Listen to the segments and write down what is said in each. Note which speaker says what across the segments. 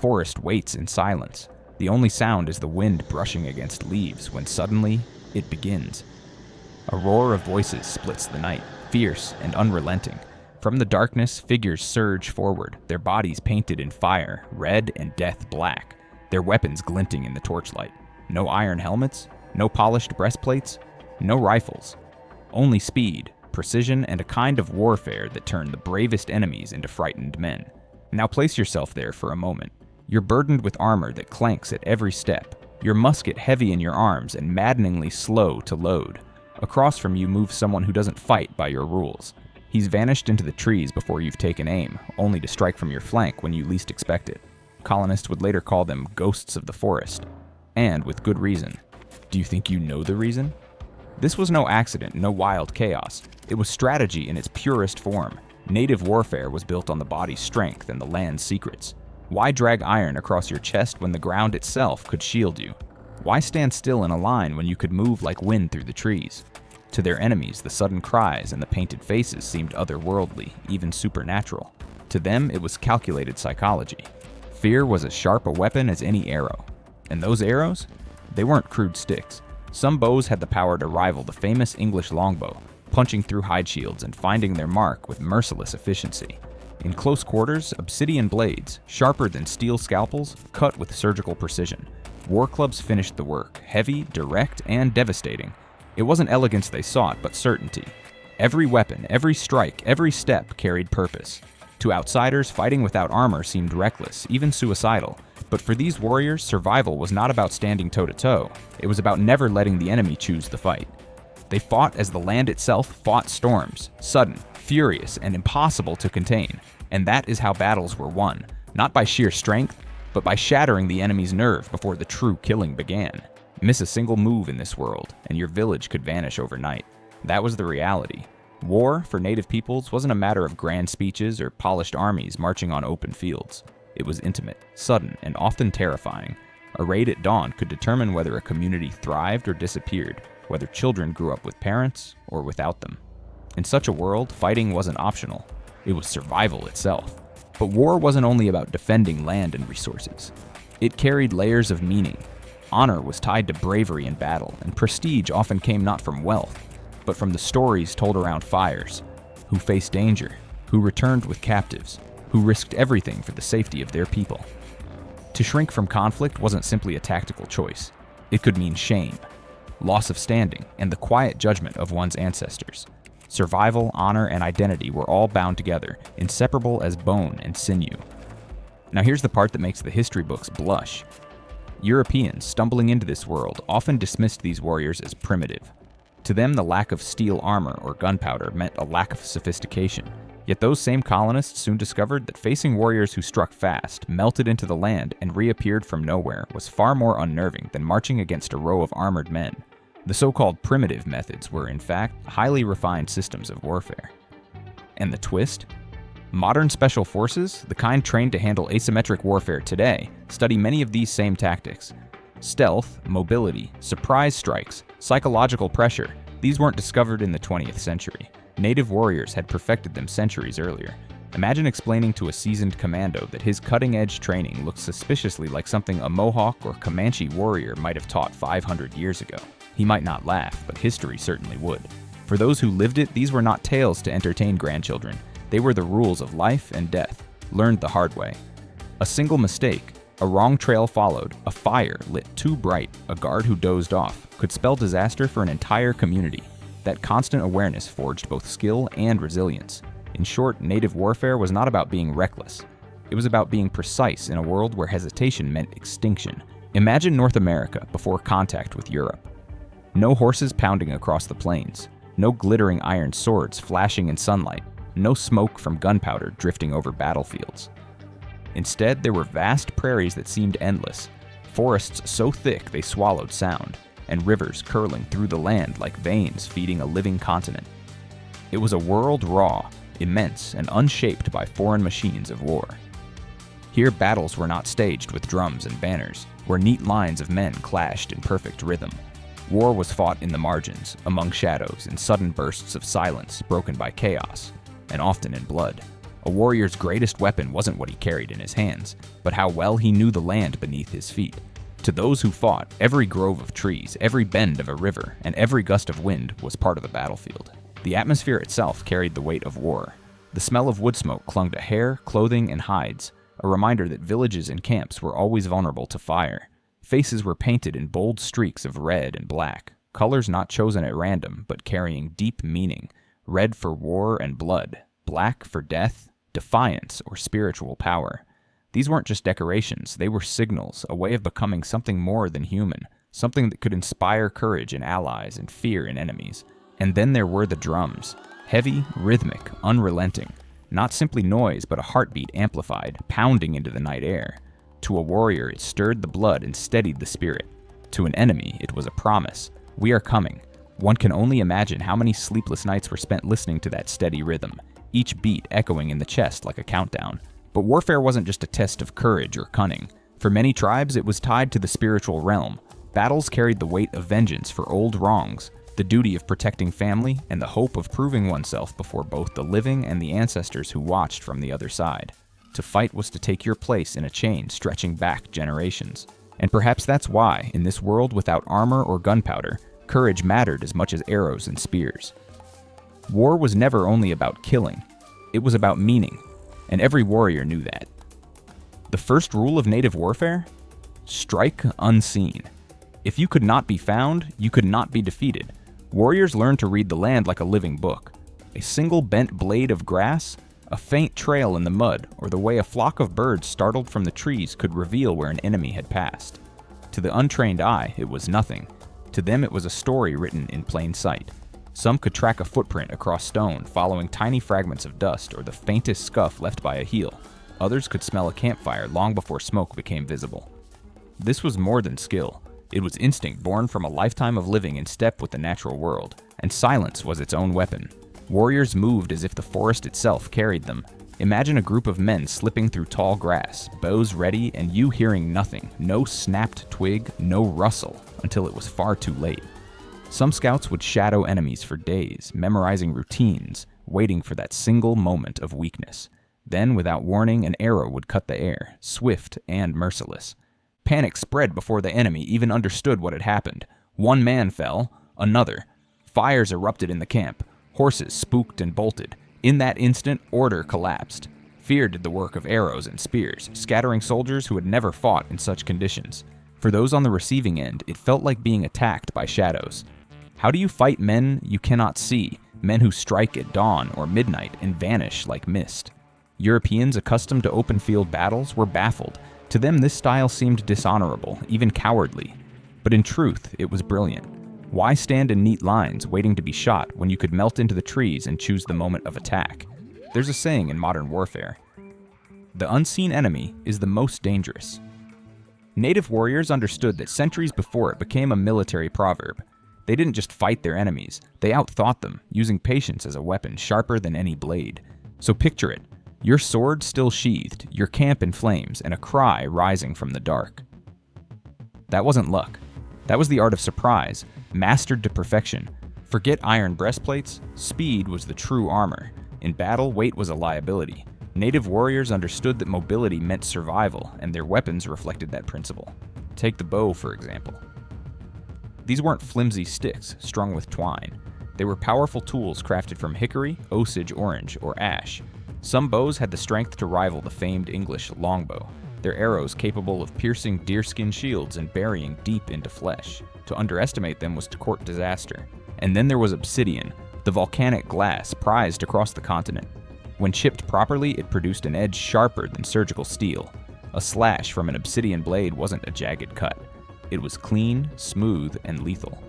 Speaker 1: forest waits in silence. The only sound is the wind brushing against leaves when suddenly it begins. A roar of voices splits the night, fierce and unrelenting. From the darkness, figures surge forward, their bodies painted in fire, red and death black, their weapons glinting in the torchlight. No iron helmets, no polished breastplates, no rifles. Only speed, precision, and a kind of warfare that turn the bravest enemies into frightened men. Now place yourself there for a moment. You're burdened with armor that clanks at every step, your musket heavy in your arms and maddeningly slow to load. Across from you moves someone who doesn't fight by your rules. He's vanished into the trees before you've taken aim, only to strike from your flank when you least expect it. Colonists would later call them ghosts of the forest. And with good reason. Do you think you know the reason? This was no accident, no wild chaos. It was strategy in its purest form. Native warfare was built on the body's strength and the land's secrets. Why drag iron across your chest when the ground itself could shield you? Why stand still in a line when you could move like wind through the trees? To their enemies, the sudden cries and the painted faces seemed otherworldly, even supernatural. To them, it was calculated psychology. Fear was as sharp a weapon as any arrow. And those arrows? They weren't crude sticks. Some bows had the power to rival the famous English longbow, punching through hide shields and finding their mark with merciless efficiency. In close quarters, obsidian blades, sharper than steel scalpels, cut with surgical precision. War clubs finished the work, heavy, direct, and devastating. It wasn't elegance they sought, but certainty. Every weapon, every strike, every step carried purpose. To outsiders, fighting without armor seemed reckless, even suicidal. But for these warriors, survival was not about standing toe-to-toe. It was about never letting the enemy choose the fight. They fought as the land itself fought storms, sudden, furious, and impossible to contain. And that is how battles were won, not by sheer strength, but by shattering the enemy's nerve before the true killing began. Miss a single move in this world, and your village could vanish overnight. That was the reality. War, for native peoples, wasn't a matter of grand speeches or polished armies marching on open fields. It was intimate, sudden, and often terrifying. A raid at dawn could determine whether a community thrived or disappeared, whether children grew up with parents or without them. In such a world, fighting wasn't optional. It was survival itself. But war wasn't only about defending land and resources. It carried layers of meaning. Honor was tied to bravery in battle, and prestige often came not from wealth, but from the stories told around fires, who faced danger, who returned with captives, who risked everything for the safety of their people. To shrink from conflict wasn't simply a tactical choice. It could mean shame, loss of standing, and the quiet judgment of one's ancestors. Survival, honor, and identity were all bound together, inseparable as bone and sinew. Now here's the part that makes the history books blush. Europeans stumbling into this world often dismissed these warriors as primitive. To them, the lack of steel armor or gunpowder meant a lack of sophistication. Yet those same colonists soon discovered that facing warriors who struck fast, melted into the land, and reappeared from nowhere was far more unnerving than marching against a row of armored men. The so-called primitive methods were, in fact, highly refined systems of warfare. And the twist? Modern special forces, the kind trained to handle asymmetric warfare today, study many of these same tactics. Stealth, mobility, surprise strikes, psychological pressure, these weren't discovered in the 20th century. Native warriors had perfected them centuries earlier. Imagine explaining to a seasoned commando that his cutting-edge training looks suspiciously like something a Mohawk or Comanche warrior might have taught 500 years ago. He might not laugh, but history certainly would. For those who lived it, these were not tales to entertain grandchildren. They were the rules of life and death, learned the hard way. A single mistake, a wrong trail followed, a fire lit too bright, a guard who dozed off, could spell disaster for an entire community. That constant awareness forged both skill and resilience. In short, native warfare was not about being reckless. It was about being precise in a world where hesitation meant extinction. Imagine North America before contact with Europe. No horses pounding across the plains, no glittering iron swords flashing in sunlight, no smoke from gunpowder drifting over battlefields. Instead, there were vast prairies that seemed endless, forests so thick they swallowed sound, and rivers curling through the land like veins feeding a living continent. It was a world raw, immense, and unshaped by foreign machines of war. Here battles were not staged with drums and banners, where neat lines of men clashed in perfect rhythm. War was fought in the margins, among shadows, in sudden bursts of silence broken by chaos, and often in blood. A warrior's greatest weapon wasn't what he carried in his hands, but how well he knew the land beneath his feet. To those who fought, every grove of trees, every bend of a river, and every gust of wind was part of the battlefield. The atmosphere itself carried the weight of war. The smell of wood smoke clung to hair, clothing, and hides, a reminder that villages and camps were always vulnerable to fire. Faces were painted in bold streaks of red and black, colors not chosen at random, but carrying deep meaning. Red for war and blood, black for death, defiance, or spiritual power. These weren't just decorations, they were signals, a way of becoming something more than human, something that could inspire courage in allies and fear in enemies. And then there were the drums. Heavy, rhythmic, unrelenting. Not simply noise, but a heartbeat amplified, pounding into the night air. To a warrior, it stirred the blood and steadied the spirit. To an enemy, it was a promise. We are coming. One can only imagine how many sleepless nights were spent listening to that steady rhythm, each beat echoing in the chest like a countdown. But warfare wasn't just a test of courage or cunning. For many tribes, it was tied to the spiritual realm. Battles carried the weight of vengeance for old wrongs, the duty of protecting family, and the hope of proving oneself before both the living and the ancestors who watched from the other side. To fight was to take your place in a chain stretching back generations. And perhaps that's why, in this world without armor or gunpowder, courage mattered as much as arrows and spears. War was never only about killing. It was about meaning. And every warrior knew that. The first rule of native warfare? Strike unseen. If you could not be found, you could not be defeated. Warriors learned to read the land like a living book. A single bent blade of grass, a faint trail in the mud, or the way a flock of birds startled from the trees could reveal where an enemy had passed. To the untrained eye, it was nothing. To them, it was a story written in plain sight. Some could track a footprint across stone, following tiny fragments of dust or the faintest scuff left by a heel. Others could smell a campfire long before smoke became visible. This was more than skill. It was instinct born from a lifetime of living in step with the natural world, and silence was its own weapon. Warriors moved as if the forest itself carried them. Imagine a group of men slipping through tall grass, bows ready, and you hearing nothing, no snapped twig, no rustle, until it was far too late. Some scouts would shadow enemies for days, memorizing routines, waiting for that single moment of weakness. Then, without warning, an arrow would cut the air, swift and merciless. Panic spread before the enemy even understood what had happened. One man fell, another. Fires erupted in the camp. Horses spooked and bolted. In that instant, order collapsed. Fear did the work of arrows and spears, scattering soldiers who had never fought in such conditions. For those on the receiving end, it felt like being attacked by shadows. How do you fight men you cannot see, men who strike at dawn or midnight and vanish like mist? Europeans accustomed to open field battles were baffled. To them, this style seemed dishonorable, even cowardly. But in truth, it was brilliant. Why stand in neat lines waiting to be shot when you could melt into the trees and choose the moment of attack? There's a saying in modern warfare: the unseen enemy is the most dangerous. Native warriors understood that centuries before it became a military proverb. They didn't just fight their enemies, they outthought them, using patience as a weapon sharper than any blade. So picture it, your sword still sheathed, your camp in flames, and a cry rising from the dark. That wasn't luck. That was the art of surprise, mastered to perfection. Forget iron breastplates, speed was the true armor. In battle, weight was a liability. Native warriors understood that mobility meant survival, and their weapons reflected that principle. Take the bow, for example. These weren't flimsy sticks strung with twine. They were powerful tools crafted from hickory, Osage orange, or ash. Some bows had the strength to rival the famed English longbow, their arrows capable of piercing deerskin shields and burying deep into flesh. To underestimate them was to court disaster. And then there was obsidian, the volcanic glass prized across the continent. When chipped properly, it produced an edge sharper than surgical steel. A slash from an obsidian blade wasn't a jagged cut. It was clean, smooth, and lethal.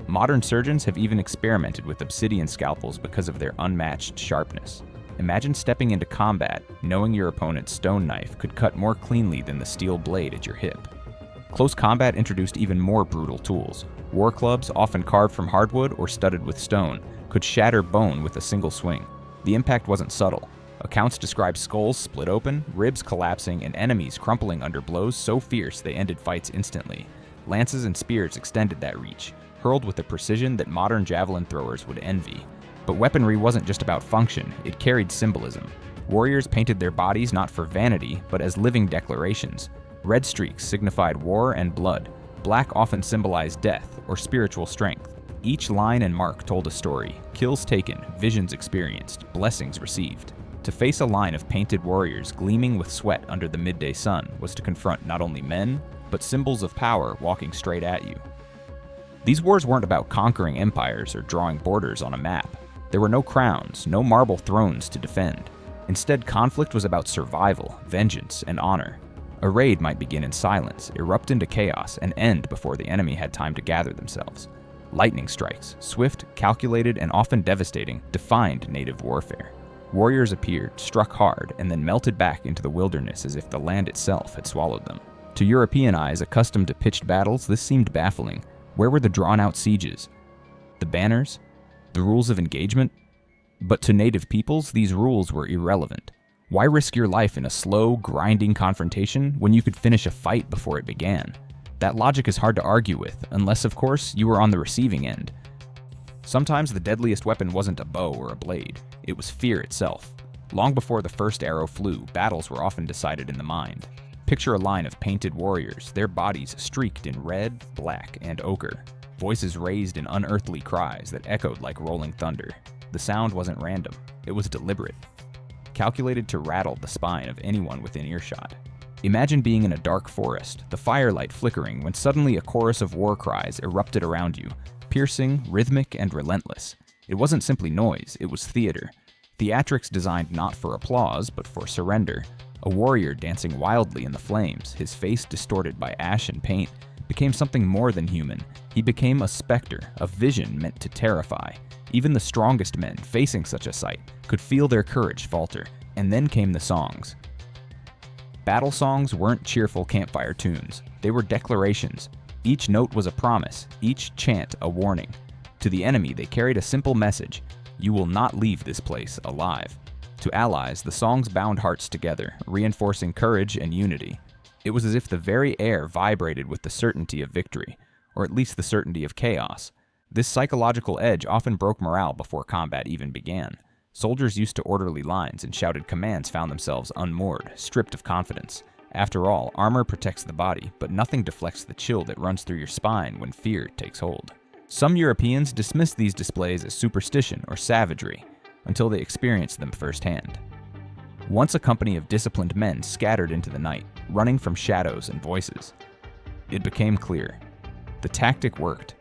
Speaker 1: Modern surgeons have even experimented with obsidian scalpels because of their unmatched sharpness. Imagine stepping into combat, knowing your opponent's stone knife could cut more cleanly than the steel blade at your hip. Close combat introduced even more brutal tools. War clubs, often carved from hardwood or studded with stone, could shatter bone with a single swing. The impact wasn't subtle. Accounts describe skulls split open, ribs collapsing, and enemies crumpling under blows so fierce they ended fights instantly. Lances and spears extended that reach, hurled with a precision that modern javelin throwers would envy. But weaponry wasn't just about function, it carried symbolism. Warriors painted their bodies not for vanity, but as living declarations. Red streaks signified war and blood. Black often symbolized death or spiritual strength. Each line and mark told a story: kills taken, visions experienced, blessings received. To face a line of painted warriors gleaming with sweat under the midday sun was to confront not only men, but symbols of power walking straight at you. These wars weren't about conquering empires or drawing borders on a map. There were no crowns, no marble thrones to defend. Instead, conflict was about survival, vengeance, and honor. A raid might begin in silence, erupt into chaos, and end before the enemy had time to gather themselves. Lightning strikes, swift, calculated, and often devastating, defined native warfare. Warriors appeared, struck hard, and then melted back into the wilderness as if the land itself had swallowed them. To European eyes accustomed to pitched battles, this seemed baffling. Where were the drawn-out sieges? The banners? The rules of engagement? But to native peoples, these rules were irrelevant. Why risk your life in a slow, grinding confrontation when you could finish a fight before it began? That logic is hard to argue with, unless, of course, you were on the receiving end. Sometimes the deadliest weapon wasn't a bow or a blade. It was fear itself. Long before the first arrow flew, battles were often decided in the mind. Picture a line of painted warriors, their bodies streaked in red, black, and ochre. Voices raised in unearthly cries that echoed like rolling thunder. The sound wasn't random. It was deliberate, calculated to rattle the spine of anyone within earshot. Imagine being in a dark forest, the firelight flickering, when suddenly a chorus of war cries erupted around you, piercing, rhythmic, and relentless. It wasn't simply noise, it was theater. Theatrics designed not for applause, but for surrender. A warrior dancing wildly in the flames, his face distorted by ash and paint, became something more than human. He became a specter, a vision meant to terrify. Even the strongest men, facing such a sight, could feel their courage falter. And then came the songs. Battle songs weren't cheerful campfire tunes. They were declarations. Each note was a promise, each chant a warning. To the enemy, they carried a simple message: you will not leave this place alive. To allies, the songs bound hearts together, reinforcing courage and unity. It was as if the very air vibrated with the certainty of victory, or at least the certainty of chaos. This psychological edge often broke morale before combat even began. Soldiers used to orderly lines and shouted commands found themselves unmoored, stripped of confidence. After all, armor protects the body, but nothing deflects the chill that runs through your spine when fear takes hold. Some Europeans dismissed these displays as superstition or savagery, until they experienced them firsthand. Once a company of disciplined men scattered into the night, running from shadows and voices. It became clear. The tactic worked.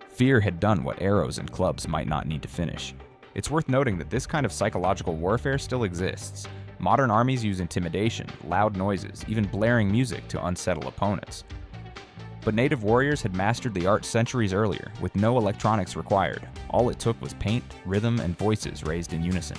Speaker 1: Fear had done what arrows and clubs might not need to finish. It's worth noting that this kind of psychological warfare still exists. Modern armies use intimidation, loud noises, even blaring music to unsettle opponents. But native warriors had mastered the art centuries earlier, with no electronics required. All it took was paint, rhythm, and voices raised in unison.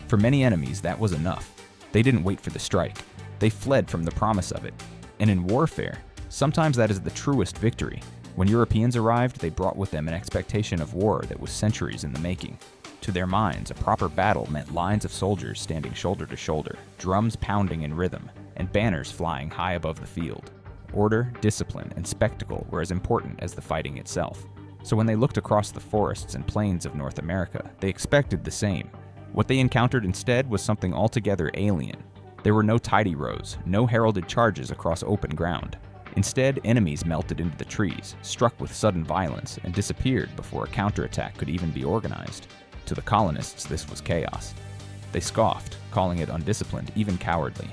Speaker 1: For many enemies, that was enough. They didn't wait for the strike. They fled from the promise of it. And in warfare, sometimes that is the truest victory. When Europeans arrived, they brought with them an expectation of war that was centuries in the making. To their minds, a proper battle meant lines of soldiers standing shoulder to shoulder, drums pounding in rhythm, and banners flying high above the field. Order, discipline, and spectacle were as important as the fighting itself. So when they looked across the forests and plains of North America, they expected the same. What they encountered instead was something altogether alien. There were no tidy rows, no heralded charges across open ground. Instead, enemies melted into the trees, struck with sudden violence, and disappeared before a counterattack could even be organized. To the colonists, this was chaos. They scoffed, calling it undisciplined, even cowardly.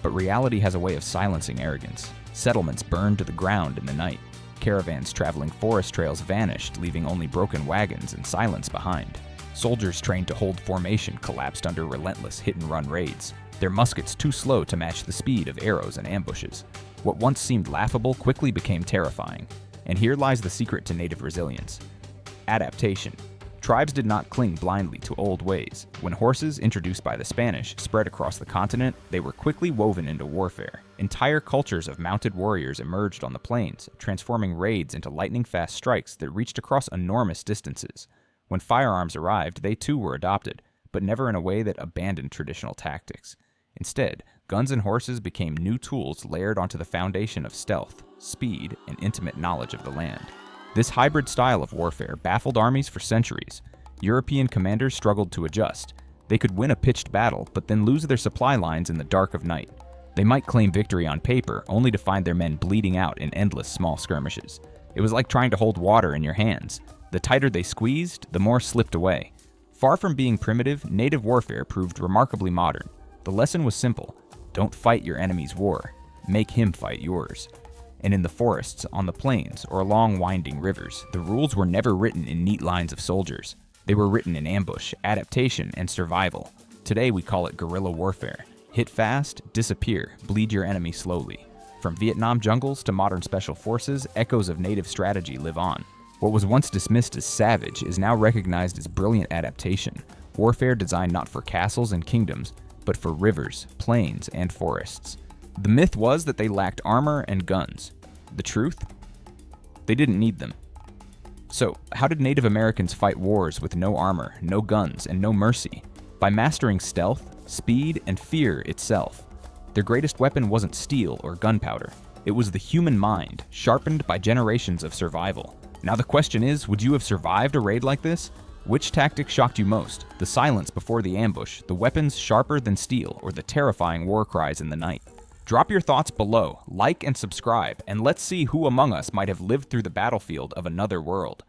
Speaker 1: But reality has a way of silencing arrogance. Settlements burned to the ground in the night. Caravans traveling forest trails vanished, leaving only broken wagons and silence behind. Soldiers trained to hold formation collapsed under relentless hit-and-run raids, their muskets too slow to match the speed of arrows and ambushes. What once seemed laughable quickly became terrifying. And here lies the secret to native resilience: adaptation. Tribes did not cling blindly to old ways. When horses, introduced by the Spanish, spread across the continent, they were quickly woven into warfare. Entire cultures of mounted warriors emerged on the plains, transforming raids into lightning-fast strikes that reached across enormous distances. When firearms arrived, they too were adopted, but never in a way that abandoned traditional tactics. Instead, guns and horses became new tools layered onto the foundation of stealth, speed, and intimate knowledge of the land. This hybrid style of warfare baffled armies for centuries. European commanders struggled to adjust. They could win a pitched battle, but then lose their supply lines in the dark of night. They might claim victory on paper, only to find their men bleeding out in endless small skirmishes. It was like trying to hold water in your hands. The tighter they squeezed, the more slipped away. Far from being primitive, native warfare proved remarkably modern. The lesson was simple: don't fight your enemy's war, make him fight yours. And in the forests, on the plains, or along winding rivers, the rules were never written in neat lines of soldiers. They were written in ambush, adaptation, and survival. Today we call it guerrilla warfare. Hit fast, disappear, bleed your enemy slowly. From Vietnam jungles to modern special forces, echoes of native strategy live on. What was once dismissed as savage is now recognized as brilliant adaptation. Warfare designed not for castles and kingdoms, but for rivers, plains, and forests. The myth was that they lacked armor and guns. The truth? They didn't need them. So, how did Native Americans fight wars with no armor, no guns, and no mercy? By mastering stealth, speed, and fear itself. Their greatest weapon wasn't steel or gunpowder. It was the human mind, sharpened by generations of survival. Now the question is, would you have survived a raid like this? Which tactic shocked you most? The silence before the ambush, the weapons sharper than steel, or the terrifying war cries in the night? Drop your thoughts below, like and subscribe, and let's see who among us might have lived through the battlefield of another world.